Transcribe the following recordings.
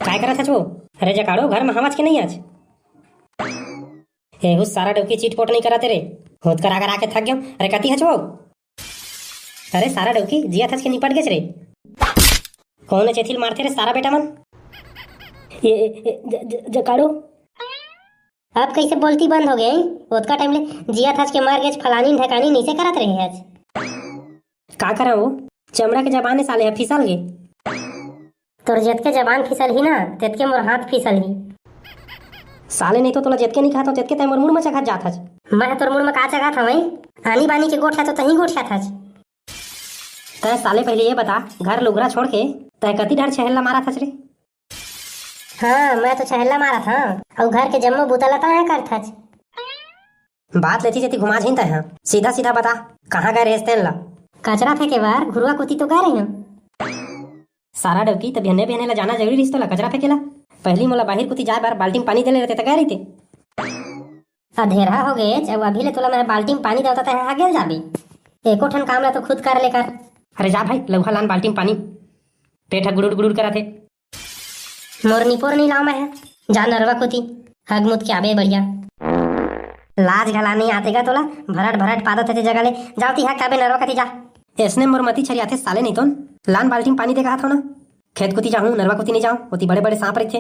काय करत है वो? अरे जकाड़ो घर में हमाज के नहीं आज ए हुस सारा डवकी चीट पोट नहीं कराते रे। होत करा के थक गयो। अरे कती है वो? अरे सारा डवकी जिया थस के निपट गए रे। कौन चेथिल मारते रे सारा बेटा मन? ये जकाड़ो अब कैसे बोलती बंद हो गई? ओतका टाइम ले जिया थस के मार गए फलानी ढकानी नीचे करत रहे आज। का करा वो? चमड़ा के जबान साले है फिसल गे। तोर जेत के जबान फिसल ही ना तेत के मोर हाथ फिसल ही। साले नहीं तो तोला जेत के नहीं खाता तेत के तय मोर मुड़ में चखा जात हज। मैं तोर मुड़ में का चखा था वही आनी बानी के गोठा तो तही गोठा था। तय साले पहले ये बता घर लुगरा छोड़ के तय कती ढार छहल्ला मारा था रे? हाँ मैं तो छहल्ला मारा था और घर के जम्मो बुतला है कर था। बात लेती जेती घुमा झिन तय सीधा सीधा बता कहाँ गए रेस तेल ला? कचरा फेंके बार घुरुआ कुती तो गए रहे सारा डवकी तब बहने बहने ला जाना जरूरी रिश्तो ला कचरा फेंकेला। पहली मोला बाहर कुती जाए बार बाल्टी पानी देले रहते गए रही अधेरा हो गए जब अभी ले तोला मेरा बाल्टी में पानी देता है गेल जाबी एको ठन काम ला तो खुद कर लेकर। अरे जा भाई लौहा लान बाल्टी में पानी पेट गुड़ुड़ गुड़ुड़ करा थे। मोर निपोर नहीं लाओ मैं है जा नरवा कुती हग मुत के आबे बढ़िया लाज गला नहीं आतेगा तोला भरट भरट पादत थे जगह ले जाती है काबे नरवा कती जा। ऐसने मोर मती छरिया थे साले नहीं तो लान बाल्टी में पानी दे कहा था ना खेत कुती जाऊं नरवा कुती नहीं जाऊं होती बड़े बड़े सांप रखे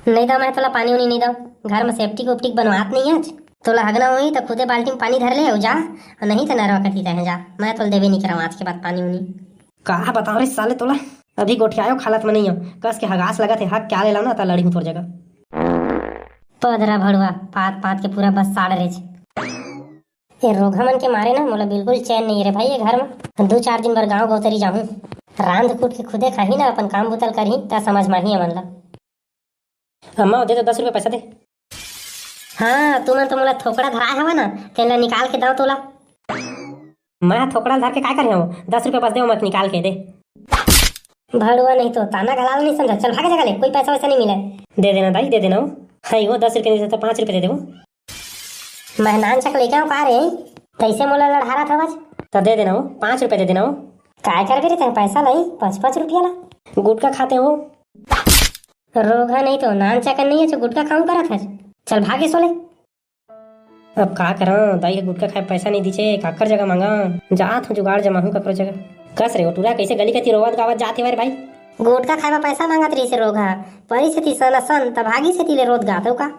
नहीं दो मैं तोला पानी उनी नहीं दो घर में सेफ्टी उपटिक बनवात नहीं आज तोला हगना हुई तो खुदे बाल्टी में पानी धर ले हो जा और नहीं तो नरवा कती रहे जा मैं तो देवे नहीं कराऊं आज के बाद पानी उनी। कहा बताओ रे साले तोला अभी गोठियायो खालत में नहीं हो कस के हगास लगा थे हक क्या ले लाओ ना तो लड़ी हूं तोर जगह पधरा भड़ुआ पात पात के पूरा बस साड़ रहे ये रोगा मन के मारे ना मोला बिल्कुल चैन नहीं है रे भाई ये घर में 2-4 दिन बर गाँव गौतरी जाऊं रांध कूट के खुदे खाही ना अपन काम बुतल करही ता समझ माही मन ला। अम्मा दे तो 10 रुपये पैसा दे। हाँ तू मन तो मोला थोकड़ा धराए हवा ना तेला निकाल के दाओ तोला। मैं थोकड़ा धर के काय कर 10 रुपये बस दे मत निकाल के दे। भड़ुआ नहीं तो ताना गलाल नहीं समझा चल भागे जगह ले कोई पैसा वैसा नहीं मिले। दे देना दाई दे देना है वो 10 रुपये नहीं तो 5 रुपये दे दे। मैं नान चक लेके आऊँ कहा रे कैसे मोला लड़हारा था बस तो दे देना 5 रुपये दे देना काय कर भी पैसा लाई 5-5 रुपया ला गुटका खाते हो रोगा नहीं तो नान चकन नहीं है जो गुटका खाऊं करा था चल भागे सोले। अब का करा दाई गुटका खाए पैसा नहीं दीचे काकर जगह मांगा जात हूँ जुगाड़ जमा हूँ ककरो जगह कस रे टूरा कैसे गली कती रोवत गावत जाते वारे भाई गुटका खाए पैसा मांगत रही से रोगा परी से थी सन सन तब भागी से तिले रोद गातो का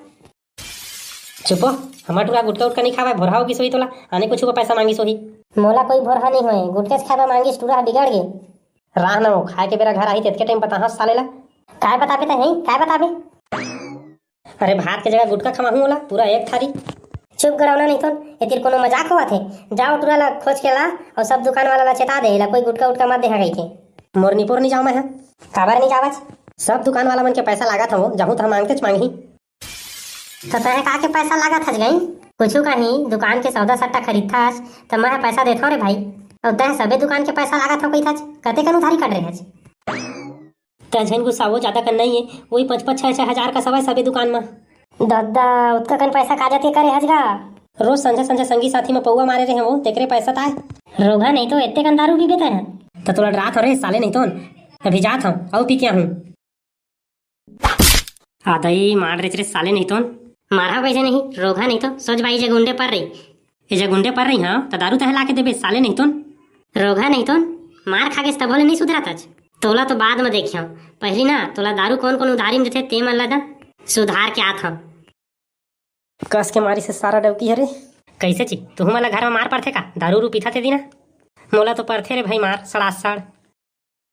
चुपो हमार टूरा गुटका उटका नहीं खावा भोरा होगी सोई तोला आने कुछ को पैसा मांगी सोही मोला कोई भोरहा नहीं होए गुटके से खावा मांगी टूरा बिगड़ गए राह ना हो खाए के बेरा घर आई तेत के टाइम पता हंस साले ला काय बताबे तो है काय बताबे। अरे भात के जगह गुटका खमा होला पूरा एक थारी चुप करावना नहीं तो एतिर कोनो मजाक हुआ थे जाओ टूरा ला खोज के ला और सब दुकान वाला ला चेता दे ला कोई गुटका उटका मत देहा गई थे। मोर निपोर नहीं जाऊं मैं काबर नहीं जावच सब दुकान वाला मन के पैसा लागा था वो जाऊं तो मांगते मांगी तो तहे का के पैसा लागा था गई कुछ कहीं दुकान के सौदा सट्टा खरीद था तो मैं पैसा देता रे भाई और तह सबे दुकान के पैसा लागा था कोई था कते कन उधारी कर रहे हैं तहन गुस्सा वो ज्यादा करना ही है वही 5-5-6 हजार का सवाई सबे दुकान में दादा उतना कन पैसा का जाते करे हजगा रोज संजय संजय संगी साथी में पौवा मारे रहे वो तेकरे पैसा ताए रोगा नहीं तो इतने कन दारू पीबे हैं तो तोला रात हो रे साले नहीं तो अभी जात हूँ और पी क्या हूँ आदाई मार रे साले नहीं तो मारा वैसे नहीं रोगा नहीं तो सोच भाई जे गुंडे पर रही ये जे गुंडे पर रही हाँ तो दारू तह ला के देबे साले नहीं तो रोगा नहीं तो मार खा के तब बोले नहीं सुधरा था तोला तो बाद में देखियो पहली ना तोला दारू कौन कौन उधारी में देते ते मन लगा सुधार के आत हम कस के मारी से सारा डवकी है रे कैसे ची तू मला घर में मार पड़थे का दारू रू पीथा थे दीना मोला तो पड़थे रे भाई मार सड़ा सड़